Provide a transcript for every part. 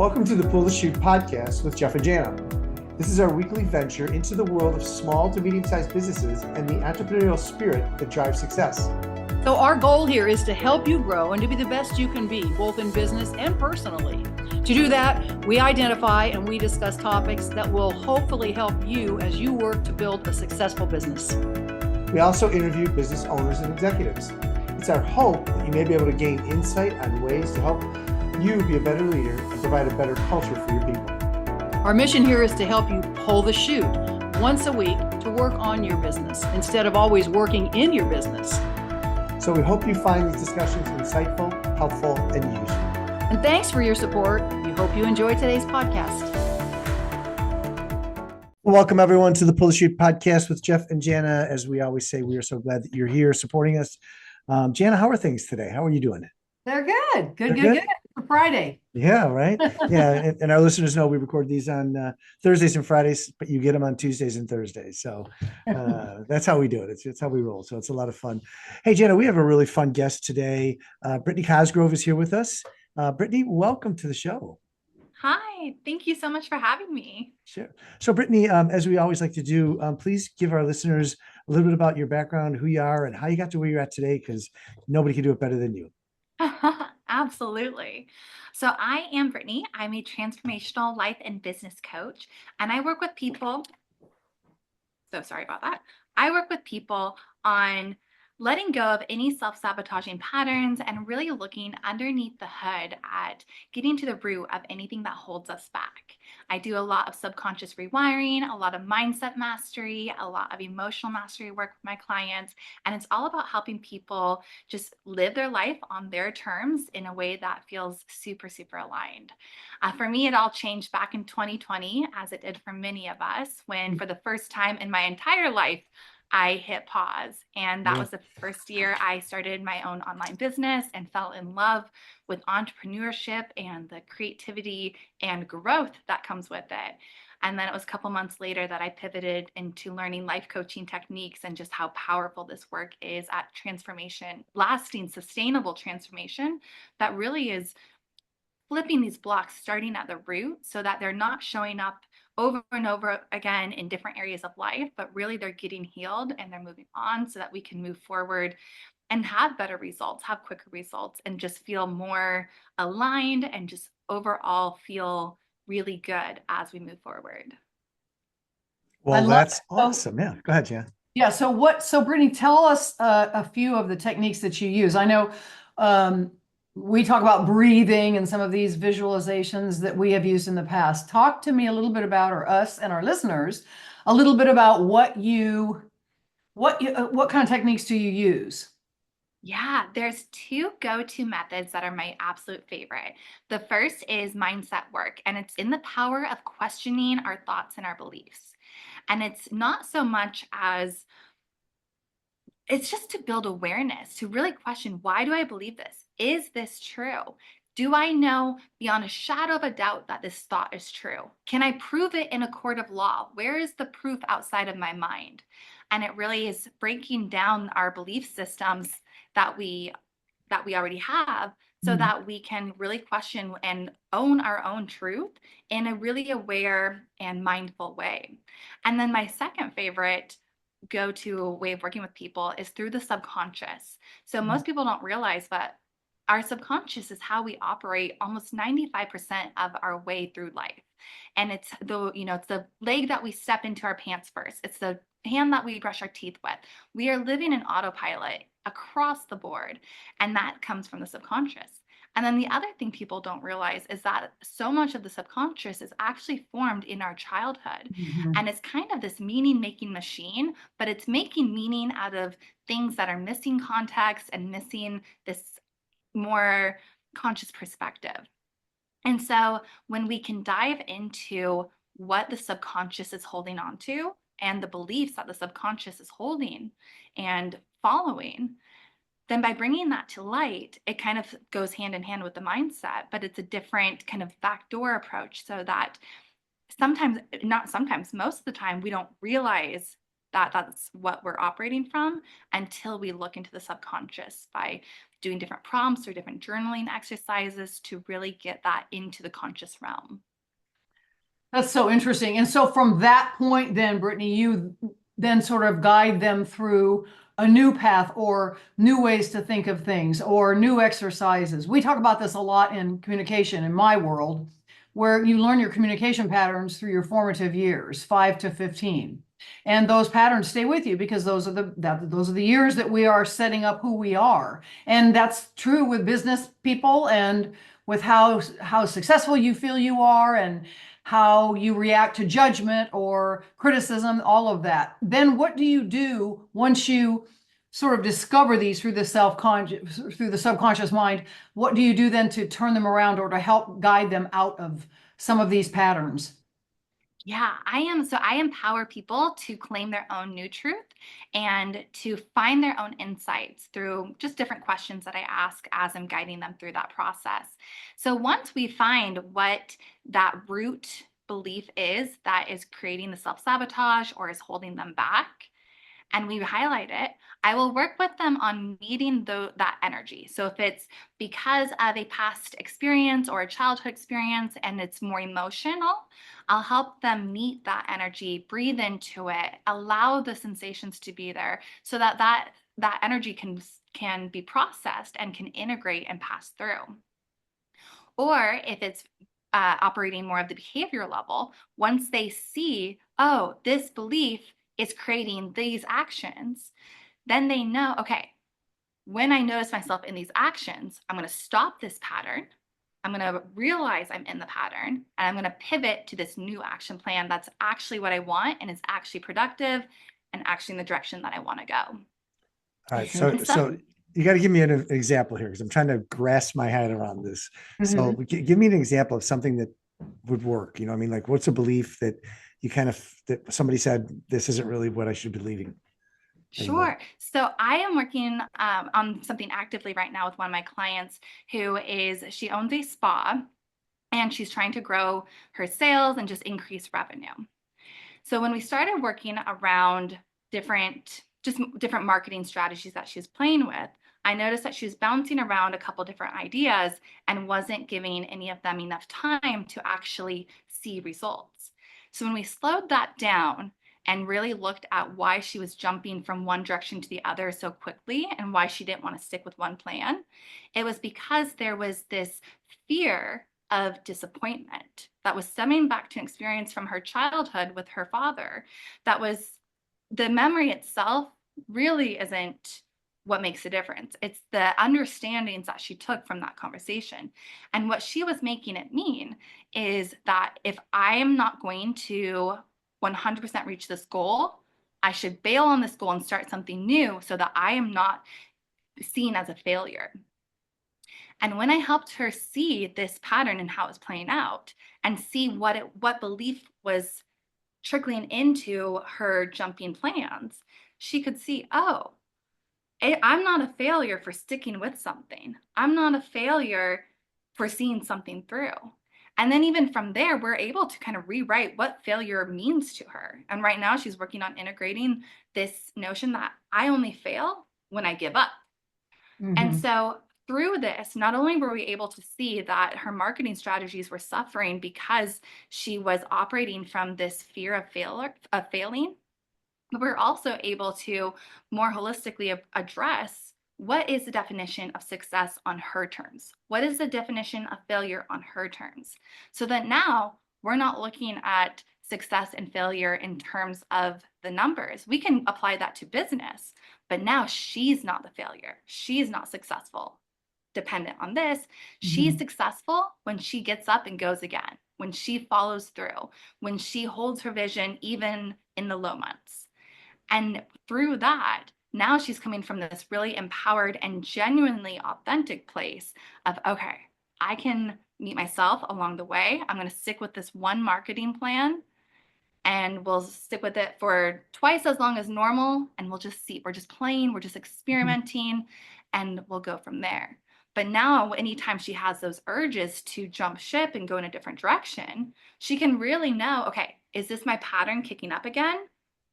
Welcome to the Pull the Chute podcast with Jeff and Jana. This is our weekly venture into the world of small to medium-sized businesses and the entrepreneurial spirit that drives success. So our goal here is to help you grow and to be the best you can be, both in business and personally. To do that, we identify and we discuss topics that will hopefully help you as you work to build a successful business. We also interview business owners and executives. It's our hope that you may be able to gain insight on ways to help you be a better leader and provide a better culture for your people. Our mission here is to help you pull the chute once a week to work on your business instead of always working in your business. So we hope you find these discussions insightful, helpful, and useful. And thanks for your support. We hope you enjoy today's podcast. Welcome everyone to the Pull the Chute podcast with Jeff and Jana. As we always say, we are so glad that you're here supporting us. Jana, how are things today? How are you doing? They're good. Good. For Friday. Yeah, right. Yeah. And our listeners know we record these on Thursdays and Fridays, but you get them on Tuesdays and Thursdays. So that's how we do it. It's how we roll. So it's a lot of fun. Hey, Jana, we have a really fun guest today. Brittni Cosgrove is here with us. Brittni, welcome to the show. Hi, thank you so much for having me. Sure. So Brittni, as we always like to do, please give our listeners a little bit about your background, who you are, and how you got to where you're at today, because nobody can do it better than you. Absolutely. So I am Brittni. I'm a transformational life and business coach, and I work with people. So sorry about that. I work with people on letting go of any self-sabotaging patterns and really looking underneath the hood at getting to the root of anything that holds us back. I do a lot of subconscious rewiring, a lot of mindset mastery, a lot of emotional mastery work with my clients, and it's all about helping people just live their life on their terms in a way that feels super, super aligned. For me, it all changed back in 2020, as it did for many of us, when for the first time in my entire life, I hit pause. And that was the first year I started my own online business and fell in love with entrepreneurship and the creativity and growth that comes with it. And then it was a couple months later that I pivoted into learning life coaching techniques and just how powerful this work is at transformation, lasting, sustainable transformation that really is flipping these blocks starting at the root so that they're not showing up over and over again in different areas of life, but really they're getting healed and they're moving on so that we can move forward and have better results, have quicker results, and just feel more aligned and just overall feel really good as we move forward. Well, that's awesome. Yeah, go ahead, Jan. Yeah. So Brittni, tell us a few of the techniques that you use. I know we talk about breathing and some of these visualizations that we have used in the past. Talk to me a little bit about, or us and our listeners, a little bit about what kind of techniques do you use? Yeah, there's two go-to methods that are my absolute favorite. The first is mindset work, and it's in the power of questioning our thoughts and our beliefs. And it's not so much as it's just to build awareness, to really question, why do I believe this? Is this true? Do I know beyond a shadow of a doubt that this thought is true? Can I prove it in a court of law? Where is the proof outside of my mind? And it really is breaking down our belief systems that we already have so that we can really question and own our own truth in a really aware and mindful way. And then my second favorite go-to way of working with people is through the subconscious. So most people don't realize that our subconscious is how we operate almost 95% of our way through life. And it's the leg that we step into our pants first. It's the hand that we brush our teeth with. We are living in autopilot across the board, and that comes from the subconscious. And then the other thing people don't realize is that so much of the subconscious is actually formed in our childhood. And it's kind of this meaning-making machine, but it's making meaning out of things that are missing context and missing this more conscious perspective. And so when we can dive into what the subconscious is holding on to and the beliefs that the subconscious is holding and following, then by bringing that to light, it kind of goes hand in hand with the mindset, but it's a different kind of backdoor approach so that most of the time, we don't realize that that's what we're operating from until we look into the subconscious by doing different prompts or different journaling exercises to really get that into the conscious realm. That's so interesting. And so from that point, then, Brittni, you then sort of guide them through a new path or new ways to think of things or new exercises. We talk about this a lot in communication in my world, where you learn your communication patterns through your formative years, 5 to 15. And those patterns stay with you because those are the years that we are setting up who we are. And that's true with business people and with how successful you feel you are and how you react to judgment or criticism, all of that. Then what do you do once you sort of discover these through the subconscious mind? What do you do then to turn them around or to help guide them out of some of these patterns? Yeah, I empower people to claim their own new truth and to find their own insights through just different questions that I ask as I'm guiding them through that process. So once we find what that root belief is that is creating the self-sabotage or is holding them back, and we highlight it, I will work with them on meeting that energy. So if it's because of a past experience or a childhood experience and it's more emotional, I'll help them meet that energy, breathe into it, allow the sensations to be there so that that energy can be processed and can integrate and pass through. Or if it's operating more of the behavior level, once they see, oh, this belief is creating these actions, then they know, okay, when I notice myself in these actions, I'm going to stop this pattern. I'm going to realize I'm in the pattern and I'm going to pivot to this new action plan that's actually what I want and is actually productive and actually in the direction that I want to go. All right. Mhm. So you got to give me an example here because I'm trying to grasp my head around this. So give me an example of something that would work. You know, I mean, like what's a belief that you that somebody said, this isn't really what I should be believing anymore? Sure. So I am working on something actively right now with one of my clients she owns a spa and she's trying to grow her sales and just increase revenue. So when we started working around different marketing strategies that she's playing with, I noticed that she was bouncing around a couple different ideas and wasn't giving any of them enough time to actually see results. So when we slowed that down and really looked at why she was jumping from one direction to the other so quickly and why she didn't want to stick with one plan, it was because there was this fear of disappointment that was stemming back to an experience from her childhood with her father. That was the memory itself really isn't what makes a difference. It's the understandings that she took from that conversation. And what she was making it mean is that if I am not going to 100% reach this goal, I should bail on this goal and start something new so that I am not seen as a failure. And when I helped her see this pattern and how it's playing out and see what belief was trickling into her jumping plans, she could see, oh, I'm not a failure for sticking with something. I'm not a failure for seeing something through. And then even from there, we're able to kind of rewrite what failure means to her. And right now she's working on integrating this notion that I only fail when I give up. And so through this, not only were we able to see that her marketing strategies were suffering because she was operating from this fear of failing, but we're also able to more holistically address what is the definition of success on her terms? What is the definition of failure on her terms? So that now we're not looking at success and failure in terms of the numbers. We can apply that to business, but now she's not the failure. She's not successful dependent on this. She's successful when she gets up and goes again, when she follows through, when she holds her vision, even in the low months. And through that, now she's coming from this really empowered and genuinely authentic place of, okay, I can meet myself along the way. I'm going to stick with this one marketing plan and we'll stick with it for twice as long as normal. And we'll just see, we're just playing, we're just experimenting, and we'll go from there. But now, anytime she has those urges to jump ship and go in a different direction, she can really know, okay, is this my pattern kicking up again?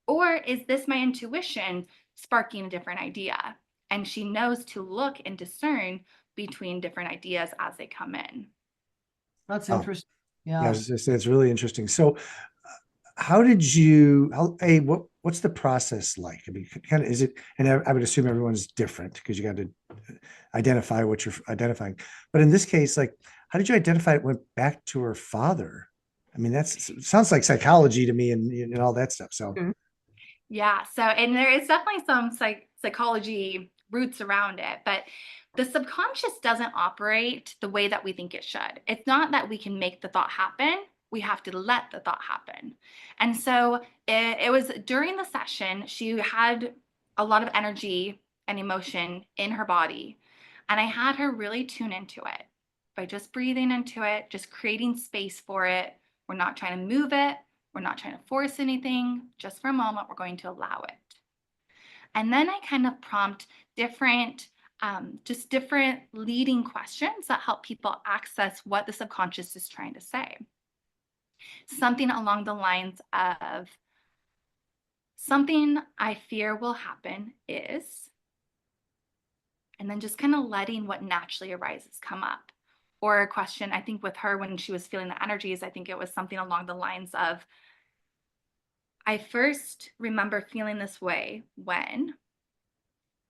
Or is this my intuition sparking a different idea? And she knows to look and discern between different ideas as they come in. That's Oh, interesting. yeah, I Yeah. was just say it's really interesting. So, how did you? What's the process like? I mean, kind of is it? And I would assume everyone's different because you got to identify what you're identifying. But in this case, like, how did you identify it went back to her father? I mean, sounds like psychology to me and all that stuff. So, Yeah. So, and there is definitely some psychology roots around it, but the subconscious doesn't operate the way that we think it should. It's not that we can make the thought happen. We have to let the thought happen. And so it was during the session, she had a lot of energy and emotion in her body. And I had her really tune into it by just breathing into it, just creating space for it. We're not trying to move it. We're not trying to force anything. Just for a moment, we're going to allow it. And then I kind of prompt different, just different leading questions that help people access what the subconscious is trying to say. Something along the lines of, something I fear will happen is, and then just kind of letting what naturally arises come up. Or a question, I think with her when she was feeling the energies, I think it was something along the lines of, I first remember feeling this way when,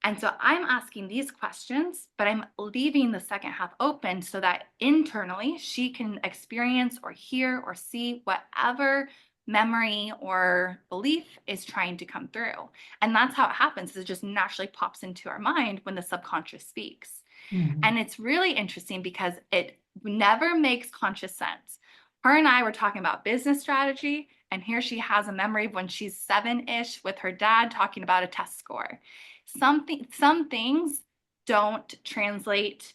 and so I'm asking these questions, but I'm leaving the second half open so that internally she can experience or hear or see whatever memory or belief is trying to come through. And that's how it happens. It just naturally pops into our mind when the subconscious speaks. Mhm. And it's really interesting because it never makes conscious sense. Her and I were talking about business strategy, and here she has a memory of when she's 7-ish with her dad talking about a test score. Some things don't translate,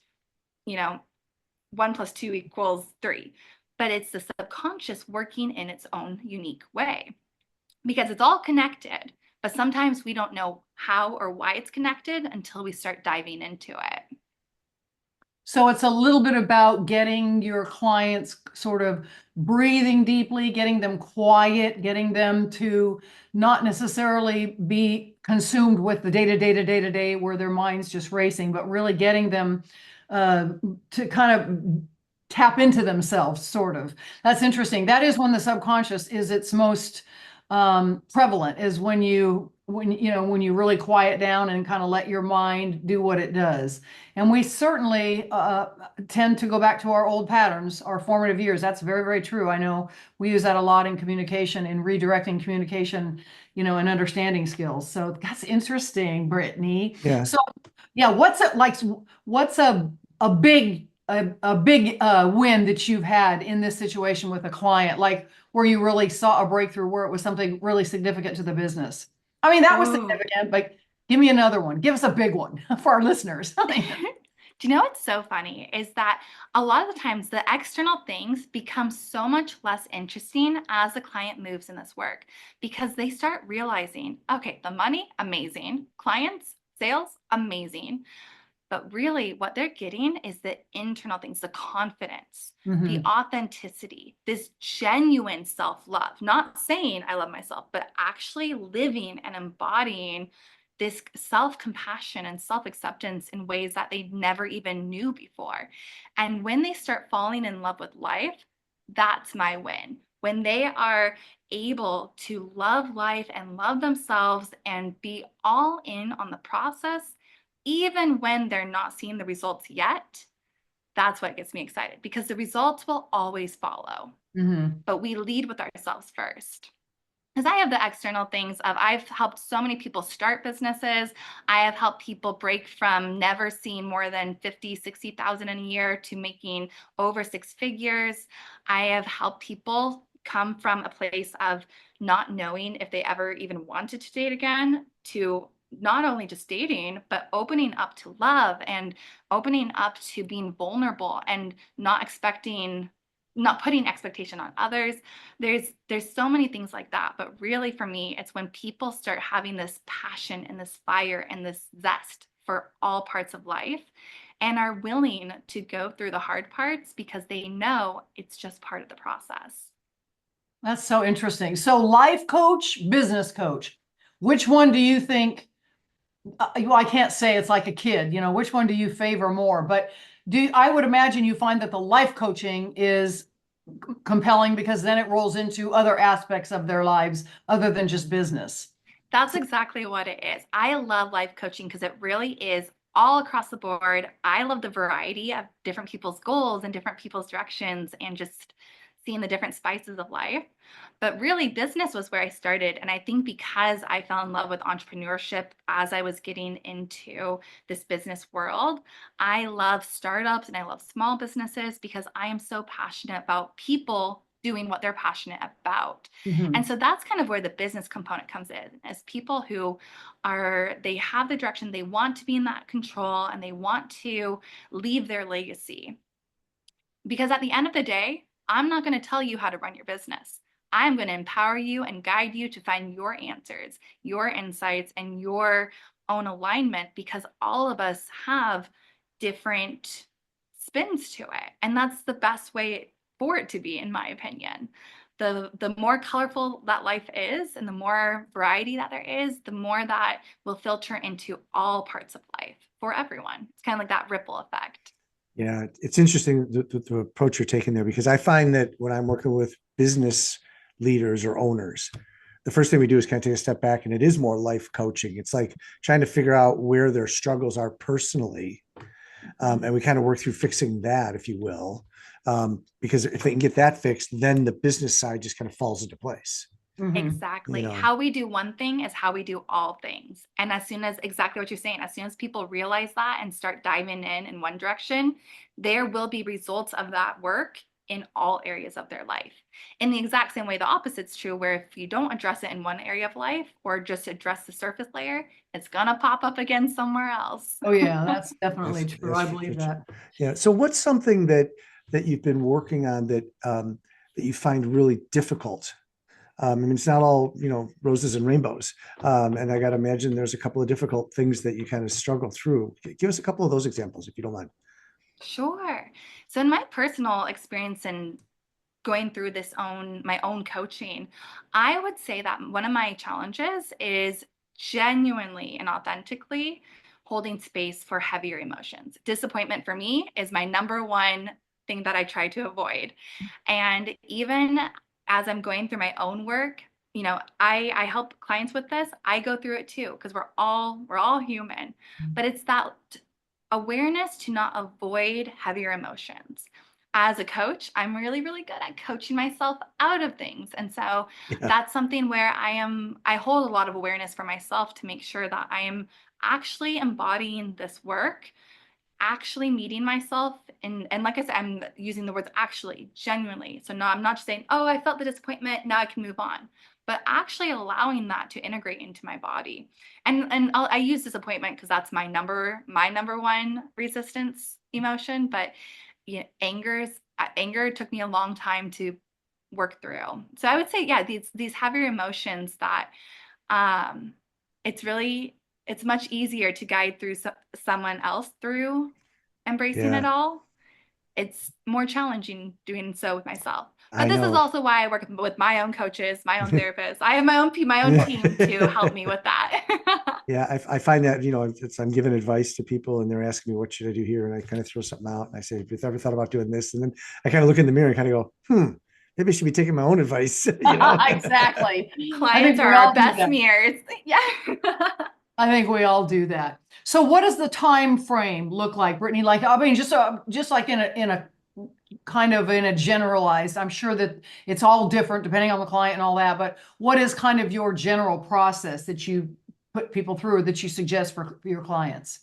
you know, 1 + 2 = 3, but it's the subconscious working in its own unique way because it's all connected. But sometimes we don't know how or why it's connected until we start diving into it. So it's a little bit about getting your clients sort of breathing deeply, getting them quiet, getting them to not necessarily be consumed with the day where their mind's just racing, but really getting them to kind of tap into themselves, sort of. That's interesting. That is when the subconscious is its most prevalent, is when you really quiet down and kind of let your mind do what it does. And we certainly tend to go back to our old patterns, our formative years. That's very, very true. I know we use that a lot in communication, in redirecting communication, and understanding skills. So that's interesting, Brittni. yeah. So yeah, what's it like? What's a big win that you've had in this situation with a client, like where you really saw a breakthrough, where it was something really significant to the business? I mean, that was Oh. significant, but give me another one. Give us a big one for our listeners. Do you know what's so funny is that a lot of the times the external things become so much less interesting as the client moves in this work because they start realizing, okay, the money, amazing. Clients, sales, amazing. But really, what they're getting is the internal things, the confidence, the Mhm. authenticity, this genuine self love. Not saying I love myself, but actually living and embodying this self compassion and self acceptance in ways that they never even knew before. And when they start falling in love with life, that's my win. When they are able to love life and love themselves and be all in on the process, even when they're not seeing the results yet, that's what gets me excited because the results will always follow. Mhm. But we lead with ourselves first. Because I have the external things of I've helped so many people start businesses. I have helped people break from never seeing more than 50, 60,000 in a year to making over 6 figures. I have helped people come from a place of not knowing if they ever even wanted to date again to not only just dating, but opening up to love and opening up to being vulnerable and not putting expectation on others. There's so many things like that, but really for me it's when people start having this passion and this fire and this zest for all parts of life and are willing to go through the hard parts because they know it's just part of the process. That's so interesting. So life coach, business coach, which one do you think, well, I can't say it's like a kid, which one do you favor more? But I would imagine you find that the life coaching is compelling because then it rolls into other aspects of their lives other than just business. That's exactly what it is. I love life coaching because it really is all across the board. I love the variety of different people's goals and different people's directions and just seeing the different spices of life. But really, business was where I started. And I think because I fell in love with entrepreneurship as I was getting into this business world, I love startups and I love small businesses because I am so passionate about people doing what they're passionate about. Mhm. And so that's kind of where the business component comes in, as people who they have the direction, they want to be in that control and they want to leave their legacy. Because at the end of the day, I'm not going to tell you how to run your business. I'm going to empower you and guide you to find your answers, your insights, and your own alignment because all of us have different spins to it. And that's the best way for it to be, in my opinion. The more colorful that life is and the more variety that there is, the more that will filter into all parts of life for everyone. It's kind of like that ripple effect. Yeah, it's interesting the approach you're taking there because I find that when I'm working with business leaders or owners, the first thing we do is kind of take a step back and it is more life coaching. It's like trying to figure out where their struggles are personally. And we kind of work through fixing that, if you will, because if they can get that fixed, then the business side just kind of falls into place. Mhm. Exactly. You know. How we do one thing is how we do all things. And as soon as exactly what you're saying, as soon as people realize that and start diving in one direction, there will be results of that work in all areas of their life. In the exact same way, the opposite's true, where if you don't address it in one area of life or just address the surface layer, it's going to pop up again somewhere else. Oh yeah, that's definitely That's- true. that's I for believe sure. that. Yeah. So what's something that you've been working on that you find really difficult? I mean, it's not all, roses and rainbows. And I got to imagine there's a couple of difficult things that you kind of struggle through. Give us a couple of those examples, if you don't mind. Sure. So in my personal experience and going through my own coaching, I would say that one of my challenges is genuinely and authentically holding space for heavier emotions. Disappointment for me is my number one thing that I try to avoid. And even as I'm going through my own work, I help clients with this. I go through it too because we're all human. But it's that awareness to not avoid heavier emotions. As a coach, I'm really, really good at coaching myself out of things. And so Yeah. that's something where I hold a lot of awareness for myself to make sure that I am actually embodying this work, actually meeting myself. And like I said, I'm using the words actually, genuinely. So no, I'm not just saying, oh, I felt the disappointment, now I can move on. But actually allowing that to integrate into my body. And I use disappointment because that's my number one resistance emotion. But anger took me a long time to work through. So I would say, yeah, these heavier emotions that um, it's much easier to guide through someone else through embracing it Yeah. all. It's more challenging doing so with myself. But I this is know. also why I work with my own coaches, my own therapists. I have my own team to help me with that. Yeah, I find that, I'm giving advice to people and they're asking me, what should I do here? And I kind of throw something out and I say, have you ever thought about doing this? And then I kind of look in the mirror and kind of go, maybe I should be taking my own advice, Exactly. Clients we are all our do best that. mirrors. Yeah. I think we all do that. So what does the time frame look like, Brittni? Like, I mean, just like in a kind of in a generalized, I'm sure that it's all different depending on the client and all that, but what is kind of your general process that you put people through or that you suggest for your clients?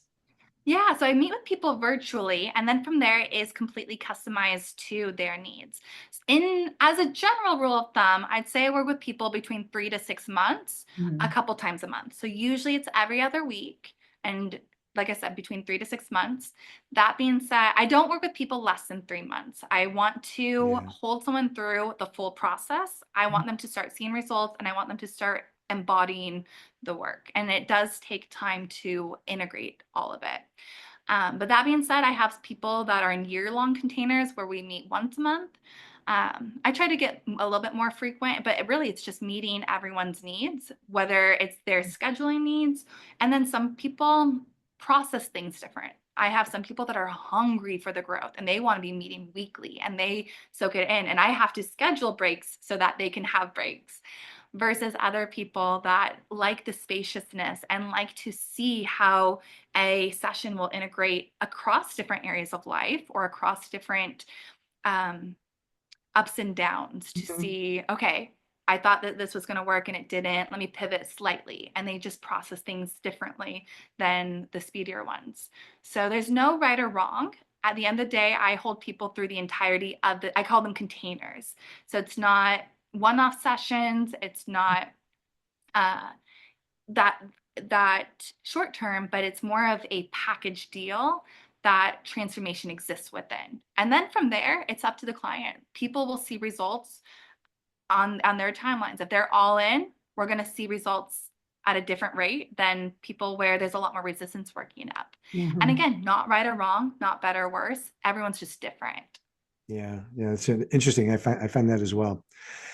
Yeah, so I meet with people virtually, and then from there it is completely customized to their needs. In as a general rule of thumb, I'd say I work with people between 3 to 6 months, a Mhm. couple times a month. So usually it's every other week, and like I said, between 3 to 6 months. That being said, I don't work with people less than 3 months. I want to Yeah. hold someone through the full process. I want them to start seeing results, and I want them to start embodying the work. And it does take time to integrate all of it. But that being said, I have people that are in year-long containers where we meet once a month. I try to get a little bit more frequent, but it's just meeting everyone's needs, whether it's their scheduling needs. And then some people process things different. I have some people that are hungry for the growth and they want to be meeting weekly and they soak it in. And I have to schedule breaks so that they can have breaks versus other people that like the spaciousness and like to see how a session will integrate across different areas of life or across different um, ups and downs to Mhm. see, okay, I thought that this was going to work and it didn't. Let me pivot slightly. And they just process things differently than the speedier ones. So there's no right or wrong. At the end of the day, I hold people through the entirety of I call them containers. So it's not one-off sessions. It's not uh, that short term, but it's more of a package deal that transformation exists within. And then from there, it's up to the client. People will see results on their timelines. If they're all in, we're going to see results at a different rate than people where there's a lot more resistance working up. And again, not right or wrong, not better or worse. Everyone's just different. Yeah, yeah, it's interesting. I find that as well.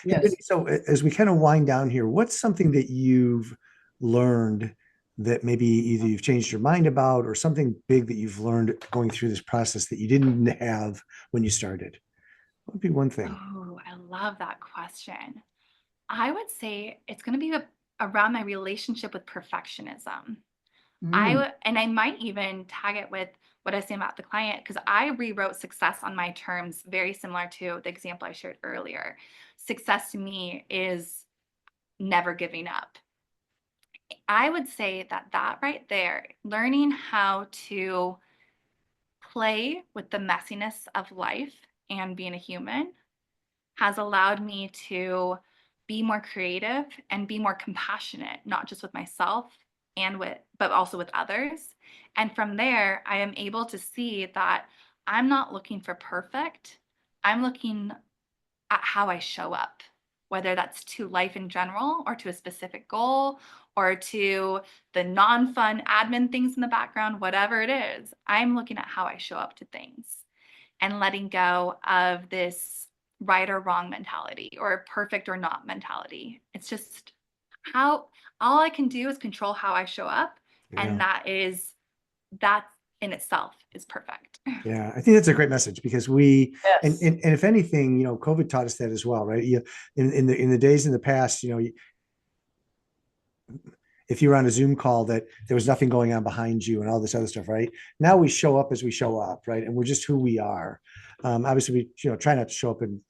Hey, Yes. Brittni, so as we kind of wind down here, what's something that you've learned that maybe either you've changed your mind about or something big that you've learned going through this process that you didn't have when you started? What would be one thing? Oh, I love that question. I would say it's going to be around my relationship with perfectionism. Mm. And I might even tag it with what I say about the client because I rewrote success on my terms, very similar to the example I shared earlier. Success to me is never giving up. I would say that right there, learning how to play with the messiness of life and being a human has allowed me to be more creative and be more compassionate, not just with myself but also with others. And from there, I am able to see that I'm not looking for perfect. I'm looking at how I show up, whether that's to life in general or to a specific goal or to the non-fun admin things in the background, whatever it is, I'm looking at how I show up to things and letting go of this right or wrong mentality or perfect or not mentality. It's just how all I can do is control how I show up. Yeah. And that in itself is perfect. Yeah, I think that's a great message because we Yes. and if anything, COVID taught us that as well, right? In the days in the past, if you were on a Zoom call that there was nothing going on behind you and all this other stuff, right? Now we show up as we show up, right? And we're just who we are. Obviously, we try not to show up in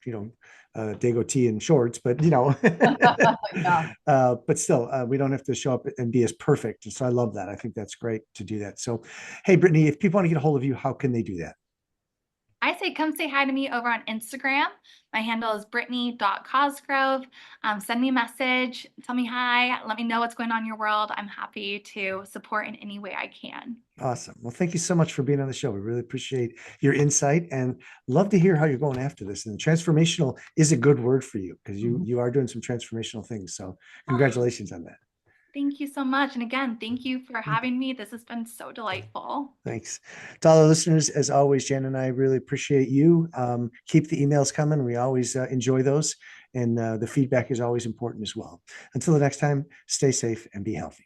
Dago tee and shorts, but Yeah. but still, we don't have to show up and be as perfect. And so I love that. I think that's great to do that. So, hey, Brittni, if people want to get a hold of you, how can they do that? I say come say hi to me over on Instagram. My handle is Brittni.Cosgrove. Send me a message, tell me hi, let me know what's going on in your world. I'm happy to support in any way I can. Awesome. Well, thank you so much for being on the show. We really appreciate your insight and love to hear how you're going after this. And transformational is a good word for you because you are doing some transformational things. So Oh, congratulations on that. thank you so much. And again, thank you for having me. This has been so delightful. Thanks. To all the listeners, as always, Jan and I really appreciate you. Keep the emails coming. We always enjoy those. And the feedback is always important as well. Until the next time, stay safe and be healthy.